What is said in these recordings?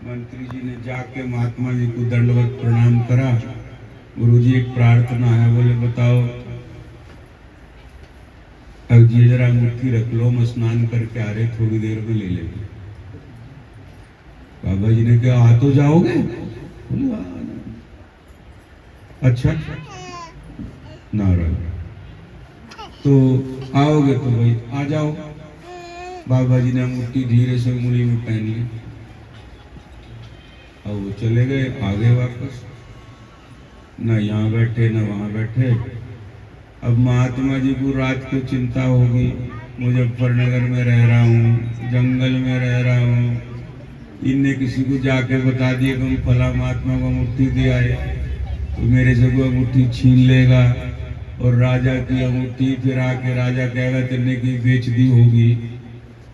मंत्री जी ने जाके महात्मा जी को दंडवत प्रणाम करा। गुरु जी एक प्रार्थना है। बोले बताओ। अब ये जरा मुट्ठी रख लो, मैं स्नान करके आ रहे, थोड़ी देर में ले लेंगे। बाबा जी ने कहा आ तो जाओगे? बोले अच्छा नारायण, तो आओगे तो भाई आ जाओ। बाबा जी ने मुट्ठी धीरे से उंगली में पहन ली और वो चले गए, आ गए वापस। न यहाँ बैठे न वहां बैठे। अब महात्मा जी को रात को चिंता होगी, मुजफ्फरनगर में रह रहा हूँ, जंगल में रह रहा हूँ, इनने किसी को जाके बता दिया कि फला महात्मा को मुट्ठी दिया है, तो मेरे से कोई मुट्ठी छीन लेगा और राजा की अंगूठी फिर आके राजा कहेगा तेने की बेच दी होगी।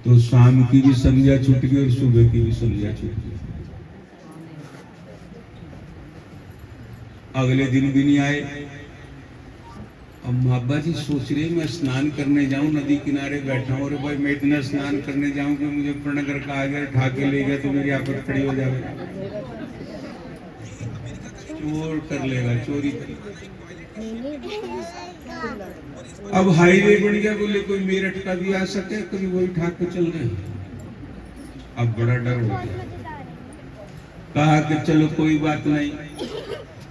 तो शाम की भी संध्या छूट गई और सुबह की भी संध्या छूट गई। अगले दिन भी नहीं आए। अब बाबा जी सोच रहे मैं स्नान करने जाऊं, नदी किनारे बैठा हूं, और भाई मैं इतना स्नान करने जाऊं कि मुझे मुजफ्फरनगर का आ गया ठा के ले गया तो मेरी आफत खड़ी हो जाएगी, चोर कर लेगा, चोरी कर। अब हाईवे बन गया, बोले कोई मेरठ का भी आ सके, कभी वही ठाक के चल गए। अब बड़ा डर हो गया। कहा कि चलो कोई बात नहीं।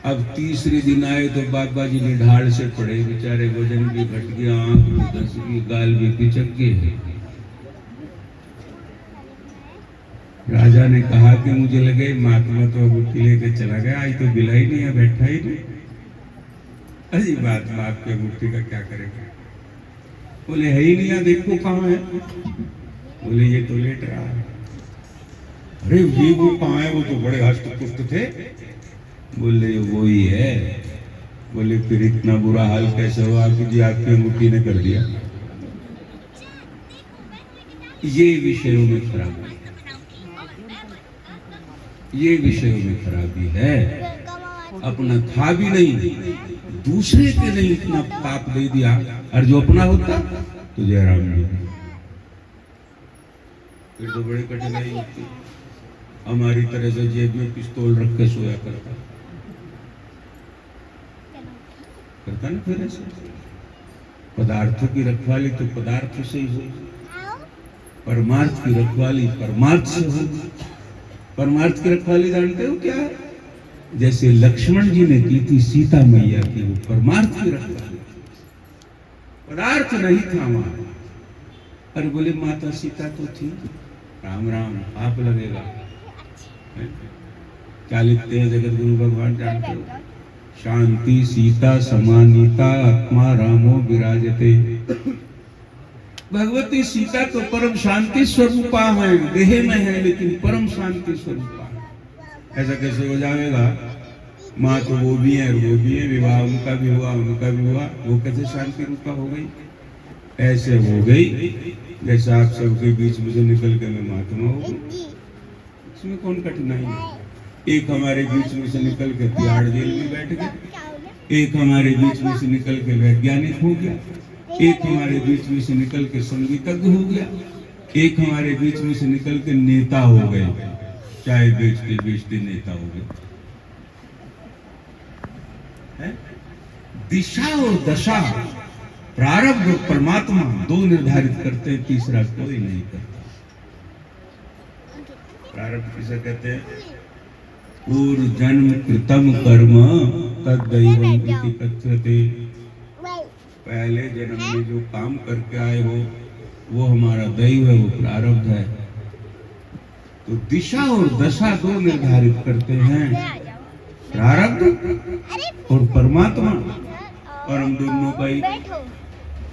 अब तीसरे दिन आए तो बाबा जी ने ढाल से पड़े, बेचारे वजन भी घट गया, आंख भी धंस गई, गाल भी पिचक गए। राजा ने कहा कि मुझे लगे महात्मा तो अब किले के चला गया, आज तो बिला ही नहीं है, बैठा ही नहीं। अजी महात्मा आपके मुट्ठी का क्या करेगा? बोले है ही नहीं, देखो कहाँ है। बोले ये तो लेट रहा है। अरे ये वो कहाँ है? वो तो बड़े हष्ट पुष्ट थे। बोले वो ही है। बोले फिर इतना बुरा हाल कैसे हुआ कि जी आपकी अंगूठी ने कर दिया? ये विषयों में खराबी, ये विषयों में खराबी है। अपना था भी नहीं, दूसरे के लिए इतना पाप दे दिया, और जो अपना होता तो जयराम नहीं, फिर तो बड़ी कठिनाई होती। हमारी तरह से जेब में पिस्तौल रख के सोया करता ना। फिर ऐसे पदार्थों की रखवाली तो पदार्थ से ही हो, परमार्थ की रखवाली परमार्थ से हो। परमार्थ की रखवाली जानते हो क्या है? जैसे लक्ष्मण जी ने की थी सीता मैया की, वो परमार्थ की रखवाली, पदार्थ नहीं था वहां। अरे बोले माता सीता तो थी। राम राम आप लगेगा। क्या लिखते हैं जगत गुरु भगवान जानते हो? शांति सीता समानीता आत्मा रामो विराजते। भगवती सीता तो परम शांति स्वरूपा है, देह में है लेकिन परम शांति स्वरूपा। ऐसा कैसे हो जाएगा? माँ तो वो भी है और वो भी है, विवाह उनका भी हुआ उनका भी हुआ, वो कैसे शांति रूपा हो गई? ऐसे हो गई जैसे आप सबके बीच में से निकल के मैं महात्मा हो गई। इसमें कौन कठिनाई है? एक हमारे बीच में से निकल के तिहाड़ जेल में बैठ गया, एक हमारे बीच में से निकल के वैज्ञानिक हो गया, एक हमारे बीच में से निकल के संगीतज्ञ हो गया, एक हमारे बीच में से निकल के नेता हो गए, चाय बेचते नेता हो गए। दिशा और दशा, प्रारब्ध और परमात्मा दो निर्धारित करते हैं, तीसरा कोई नहीं करता। प्रारब्ध किसे कहते हैं? पूर्व जन्म कृतम कर्म तद्दैवम इति कथ्यते। पहले जन्म में जो काम करके आए हो वो हमारा दैव है, वो प्रारब्ध है। तो दिशा और दशा दो निर्धारित करते हैं, प्रारब्ध और परमात्मा, और हम दोनों का ही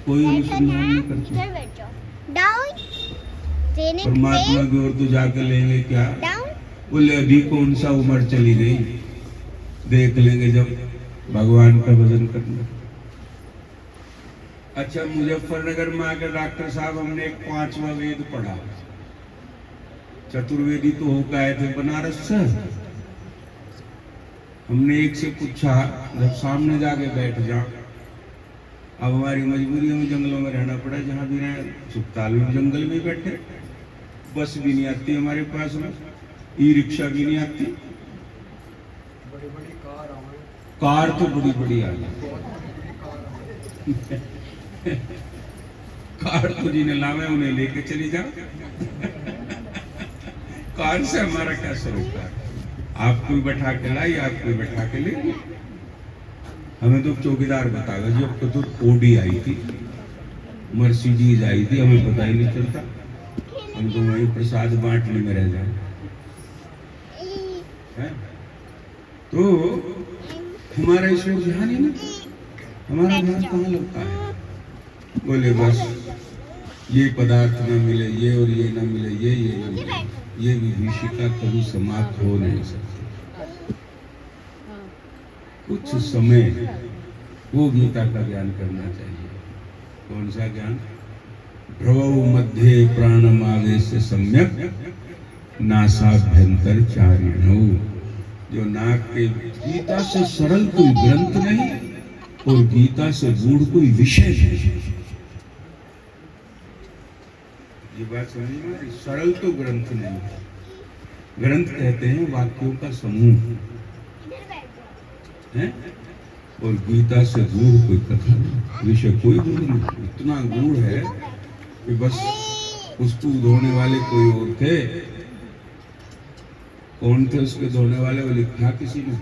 कोई अनुसंधान नहीं करते। परमात्मा की ओर तो जाकर लेंगे क्या? बोले अभी कौन सा उम्र चली गई, देख लेंगे जब भगवान का भजन करना। अच्छा मुजफ्फरनगर में आकर डॉक्टर साहब हमने एक 5वां वेद पढ़ा, चतुर्वेदी तो होकर आए थे बनारस से। हमने एक से पूछा, जब सामने जाके बैठ जा, अब हमारी मजबूरी में जंगलों में रहना पड़ा, जहाँ भी रहे अस्पताल में जंगल में बैठे, बस भी नहीं आती हमारे पास में। ई रिक्शा भी नहीं आती, कार तो बड़ी बड़ी आ गई। कार तो जिन्हें लावे उन्हें लेके चली जाओ। कार से हमारा क्या सरोकार? आप कोई बैठा के लाई, आप कोई बैठा के ले। हमें तो चौकीदार बताएगा जी, अब तो ओडी आई थी, मर्सिडीज आई थी, हमें पता ही नहीं चलता। हम तो वही प्रसाद बांटने में रह जाए। तो हमारा ईश्वर ध्यान ही ना, हमारा ध्यान कहाँ लगता है? बोले बस ये पदार्थ न मिले, ये और ये न मिले, ये न मिले, ये विभीषिका कभी समाप्त हो नहीं सकती। कुछ समय वो गीता का ज्ञान करना चाहिए। कौन सा ज्ञान? भ्रवौ मध्ये प्राणमावेश सम्यक नासाभ्यंतर चारिणौ। जो नाक के गीता से सरल कोई ग्रंथ नहीं और गीता से गूढ़ कोई विषय नहीं। ये बात समझ में आ रही? सरल तो ग्रंथ नहीं, ग्रंथ कहते हैं वाक्यों का समूह है, और गीता से गूढ़ कोई कथा नहीं, विषय कोई गूढ़ नहीं। इतना गूढ़ है कि बस उसको धोने वाले कोई और थे। कौन थे उसके धोने वाले? वो लिखा किसी ने,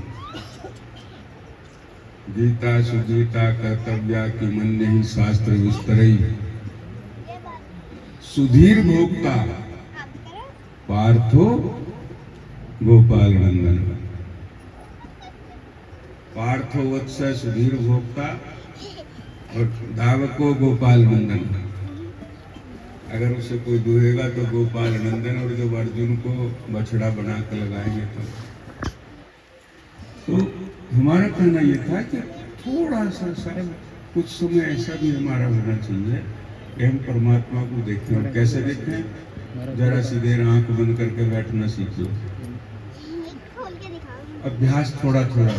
गीता सुगीता कर्तव्या की मन नहीं शास्त्र विस्तरई, सुधीर भोक्ता पार्थो गोपाल नंदन। पार्थो वत्स सुधीर भोक्ता और धावको गोपाल नंदन। अगर उसे कोई दुहेगा तो गोपाल नंदन, और जब अर्जुन को बछड़ा बना कर लगाएंगे तो हमारा कहना यह था कि थोड़ा सा शायद कुछ समय ऐसा भी हमारा होना चाहिए कि हम परमात्मा को देखें। और कैसे देखें? जरा सी देर आंख बंद करके बैठना सीख लो। अभ्यास थोड़ा थोड़ा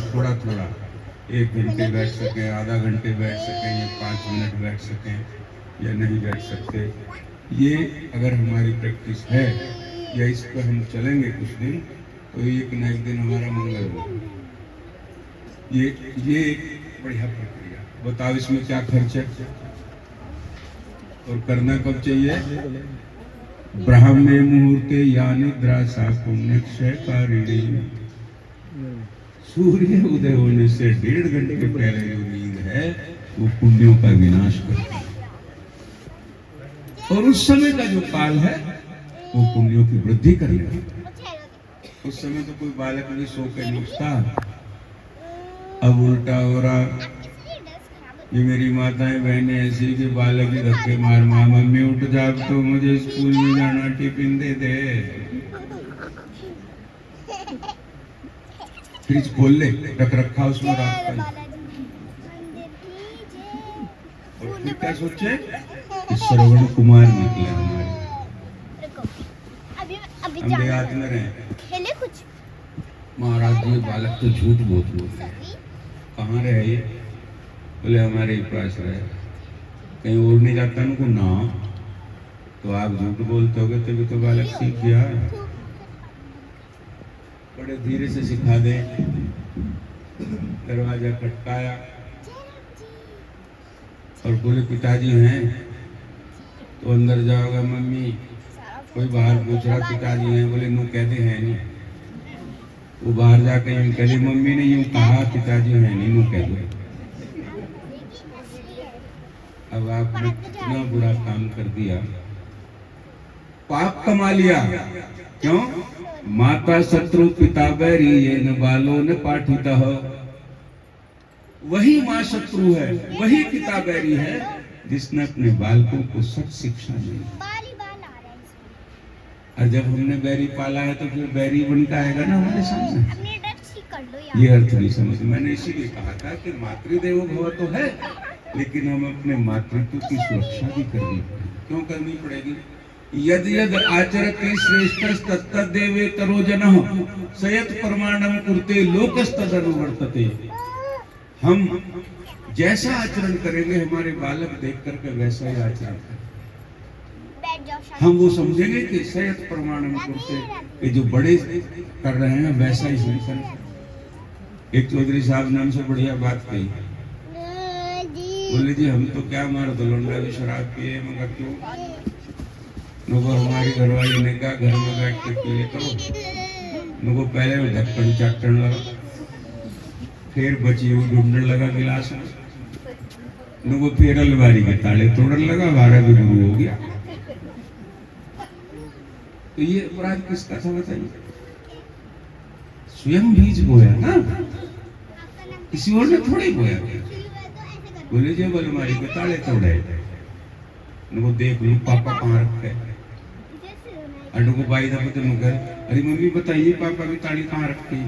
1 घंटे बैठ सकें, आधा घंटे बैठ सकें, या 5 मिनट बैठ सकें, या नहीं बैठ सकते। ये अगर हमारी प्रैक्टिस है या इस पर हम चलेंगे कुछ दिन, तो एक न एक दिन हमारा मंगल होगा। ये एक बढ़िया प्रक्रिया। बताओ इसमें क्या खर्च है और करना कब चाहिए? ब्राह्मणे मुहूर्ते या निद्रा सा पुण्यक्षय कारिणी। सूर्य उदय होने से 1.5 घंटे पहले जो नींद है वो पुण्यों का विनाश करती है, और उस समय का जो काल है वो पुण्यों की वृद्धि करेगा। उस समय तो कोई बालक भी सो के नहीं उठता। अब उल्टा हो रहा। ये मेरी माताएं बहनें ऐसी कि बालक ही धक्के मार, माँ मम्मी उठ जा, तो मुझे स्कूल में जाना, टिफिन दे दे। फ्रिज खोल ले, रख रखा उसमें रात का। और फिर क्या सोचे? श्रवण कुमार निकले हमारे। हम देहात में रहे। महाराज जी बालक तो झूठ बहुत बोलते हैं। कहाँ रहे ये? बोले हमारे ही पास रहे। कहीं और नहीं जाता उनको ना, तो आप झूठ बोलते होगे तभी तो बालक सीख गया। बड़े धीरे से सिखा दे। दरवाजा खटकाया और बोले पिताजी हैं? तो अंदर जाओगे मम्मी। कोई बाहर पूछ रहा पिताजी हैं? बोले नो कहते हैं नहीं। वो बाहर जाके यूं कह दे, मम्मी ने यूं कहा पिताजी हैं नहीं, नो कह दो। अब आपने कितना बुरा काम कर दिया, पाप कमा लिया। क्यों? माता शत्रु पिता बैरी ये न बालों ने पाठिता हो। वही माँ शत्रु है, वही पिता बैरी है जिसने अपने बालकों को सच शिक्षा दी। और जब हमने बैरी पाला है तो फिर बैरी बनकर आएगा ना हमारे सामने। ये अर्थ नहीं समझ। मैंने इसीलिए कहा था कि मातृदेवो भव तो है, लेकिन हम अपने मातृत्व की सुरक्षा भी करनी पड़ेगी। क्यों करनी पड़ेगी? यद यद आचरते श्रेष्ठ तत्तदेवे तरो जनः सयत प्रमाणम कुरुते लोकस्तदनुवर्तते। हम जैसा आचरण करेंगे हमारे बालक देख करके वैसा ही आचरण करेंगे। हम वो समझेंगे कि सयत प्रमाणम करते कि जो बड़े कर रहे हैं वैसा ही हम करें। एक चौधरी साहब ने हमसे बढ़िया बात कही, बोले जी हम तो क्या हमारा तो लौंडा भी शराब पिए, मगर क्यों नुको हमारी घरवाली ने कहा घर में बैठ के पिए करो। नुको पहले में ढक्कन चाटने लगा, फिर बची हुई ढूंढने लगा गिलास में, नुको फिर अलमारी के ताले तोड़ने लगा, 12 भी गुरु हो गया। तो ये अपराध किसका था बताइए? स्वयं बीज बोया ना, किसी और ने थोड़ी बोया। बोले जब अलमारी के ताले तोड़े, नुको देख लू पापा कहाँ रखे, अडुको बाई दफे तो मुकर, अरे मम्मी बताइए पापा की ताली कहाँ रखी।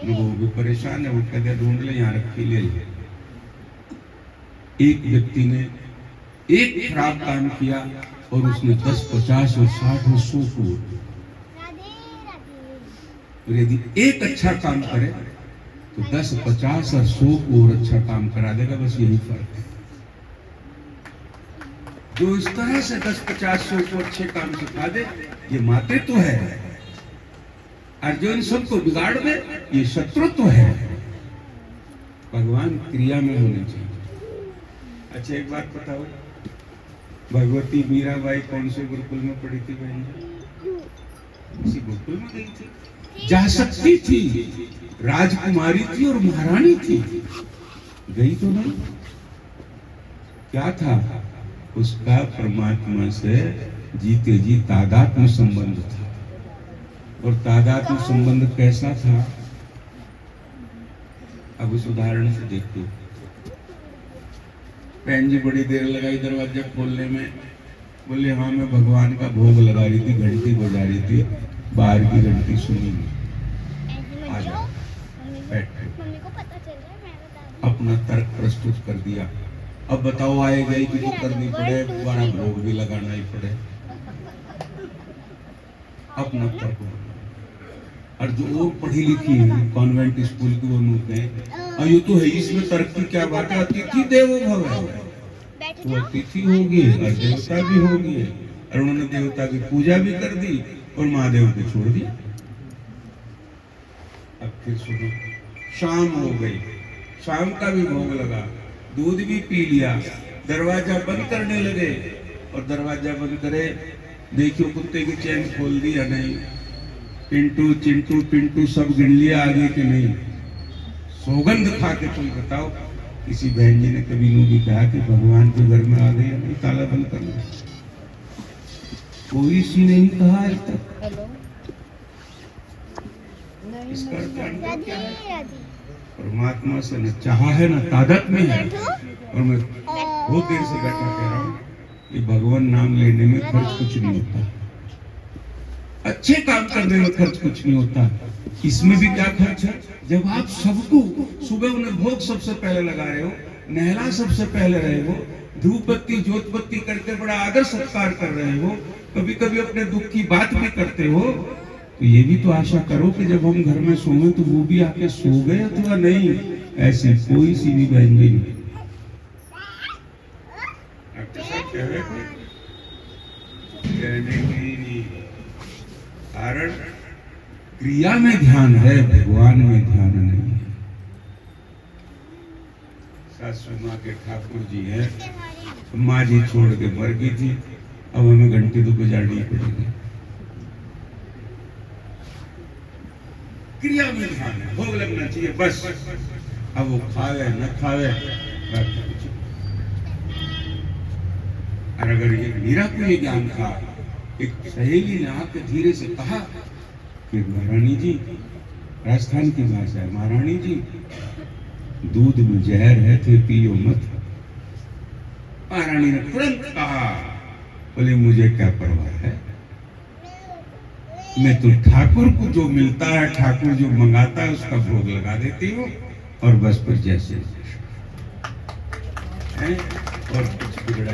नुको भी परेशान है, उठ कर ढूंढ ले, यहाँ रखी ले। एक व्यक्ति ने एक खराब काम किया और उसने 10, 50 और 60 और 100 को, यदि एक अच्छा काम करे तो 10, 50 और 100 को और अच्छा काम करा देगा। बस यही फर्क है। जो इस तरह से 10, 50, 100 को अच्छे काम सिखा दे, ये मातृत्व है, और जो इन सबको बिगाड़ दे, ये शत्रुत्व है। भगवान क्रिया में होने चाहिए। अच्छा एक बात बताओ, भगवती मीराबाई कौन से गुरुकुल में पढ़ी थी बहन जी? किसी गुरुकुल में गई थी, जा सकती थी, राजकुमारी थी और महारानी थी, गई तो नहीं। क्या था उसका? परमात्मा से जीते जी तादात्म्य संबंध था। और तादात्म्य संबंध कैसा था? अब उस उदाहरण से देखो। बहन जी बड़ी देर लगाई दरवाजा खोलने में, बोले हाँ मैं भगवान का भोग लगा रही थी, घंटी बजा रही थी, बाहर की घंटी सुनी नहीं। आ जाओ, बैठो। अपना तर्क प्रस्तुत कर दिया। अब बताओ आए गए की तो करनी पड़े, दोबारा भोग भी लगाना ही पड़े। अपना तर्क। और जो वो पढ़ी लिखी है कॉन्वेंट स्कूल की, वो नूते ये तो है, इसमें तर्क की क्या बात है? अतिथि देवो भव है, वो अतिथि होगी और देवता भी होगी। और उन्होंने देवता की पूजा भी कर दी और महादेव को छोड़ दिया। अब फिर सुनो, शाम हो गई, शाम का भी भोग लगा, दूध भी पी लिया, दरवाजा बंद करने लगे। और दरवाजा बंद करे, देखियो कुत्ते की चैन खोल दी या नहीं, पिंटू चिंटू पिंटू सब गिन लिया आगे कि नहीं। सौगंध खा के तुम बताओ, किसी बहन जी ने कभी यूं भी कहा कि भगवान के घर में आ गए या नहीं, ताला बंद करना? कोई सी नहीं कहा आज तक। इसका क्या है? परमात्मा से न चाहा है न तादाद में है। और मैं बहुत देर से बैठा कह रहा हूँ कि भगवान नाम लेने में खर्च कुछ नहीं होता, अच्छे काम करने में खर्च कुछ नहीं होता। इसमें भी क्या खर्च है? जब आप सबको सुबह उन्हें भोग सबसे पहले लगा रहे हो, नहला सबसे पहले रहे हो, धूप बत्ती जोत बत्ती करके बड़ा आदर सत्कार कर रहे हो, कभी कभी अपने दुख की बात भी करते हो, तो ये भी तो आशा करो कि जब हम घर में सोए तो वो भी आके सो गए अथवा नहीं। ऐसी कोई सी भी बहन जी नहीं। कारण क्रिया में ध्यान है, भगवान में ध्यान नहीं है। सासू माँ के ठाकुर जी है, माँ जी छोड़ के मर गई थी, अब हमें घंटी तो गुजारनी पड़ेगी। क्रिया में ध्यान है, भोग लगना चाहिए बस। अब वो खावे न खावे कुछ। और अगर ये मीरा को ये ज्ञान था, एक सहेली ने आके धीरे से कहा कि महारानी जी, राजस्थान की भाषा है, महारानी जी दूध में जहर है थे, पियो मत। महारानी ने तुरंत कहा, बोले मुझे क्या परवाह है, मैं तो ठाकुर को जो मिलता है, ठाकुर जो मंगाता है उसका भोग लगा देती हूँ और बस पर जैसे है और कुछ बिगड़ा